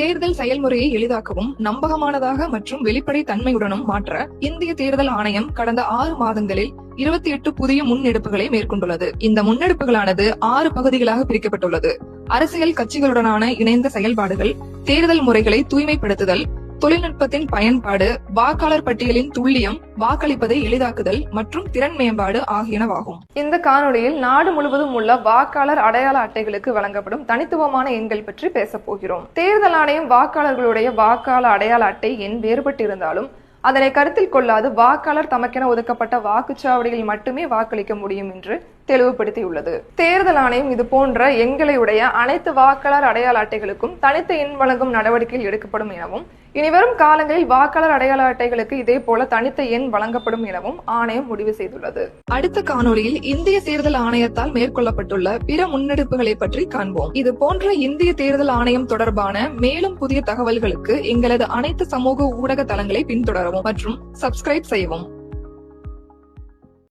தேர்தல் செயல்முறையை எளிதாக்கவும் நம்பகமானதாக மற்றும் வெளிப்படை தன்மையுடனும் மாற்ற இந்திய தேர்தல் ஆணையம் கடந்த 6 மாதங்களில் 28 புதிய முன்னெடுப்புகளை மேற்கொண்டுள்ளது. இந்த முன்னெடுப்புகளானது 6 பகுதிகளாக பிரிக்கப்பட்டுள்ளது. அரசியல் கட்சிகளுடனான இணைந்த செயல்பாடுகள், தேர்தல் முறைகளை தூய்மைப்படுத்துதல், தொழில்நுட்பத்தின் பயன்பாடு, வாக்காளர் பட்டியலின் துல்லியம், வாக்களிப்பதை எளிதாக்குதல் மற்றும் திறன் மேம்பாடு ஆகியனவாகும். இந்த காணொளியில் நாடு முழுவதும் உள்ள வாக்காளர் அடையாள அட்டைகளுக்கு வழங்கப்படும் தனித்துவமான எண்கள் பற்றி பேச போகிறோம். தேர்தல் ஆணையம் வாக்காளர்களுடைய வாக்காளர் அடையாள அட்டை எண் வேறுபட்டிருந்தாலும் அதனை கருத்தில் கொள்ளாது வாக்காளர் தமக்கென ஒதுக்கப்பட்ட வாக்குச்சாவடியில் மட்டுமே வாக்களிக்க முடியும் என்று தெளிவுபடுத்தியுள்ளது. தேர்தல் ஆணையம் இது போன்ற எண்களையுடைய அனைத்து வாக்காளர் அடையாள அட்டைகளுக்கும் தனித்த எண் வழங்கும் நடவடிக்கைகள் எடுக்கப்படும் எனவும், இனிவரும் காலங்களில் வாக்காளர் அடையாள அட்டைகளுக்கு இதே போல தனித்த எண் வழங்கப்படும் எனவும் ஆணையம் முடிவு செய்துள்ளது. அடுத்த காணொளியில் இந்திய தேர்தல் ஆணையத்தால் மேற்கொள்ளப்பட்டுள்ள பிற முன்னெடுப்புகளை பற்றி காண்போம். இது போன்ற இந்திய தேர்தல் ஆணையம் தொடர்பான மேலும் புதிய தகவல்களுக்கு எங்களது அனைத்து சமூக ஊடக தளங்களை பின்தொடரவும் மற்றும் சப்ஸ்கிரைப் செய்யவும்.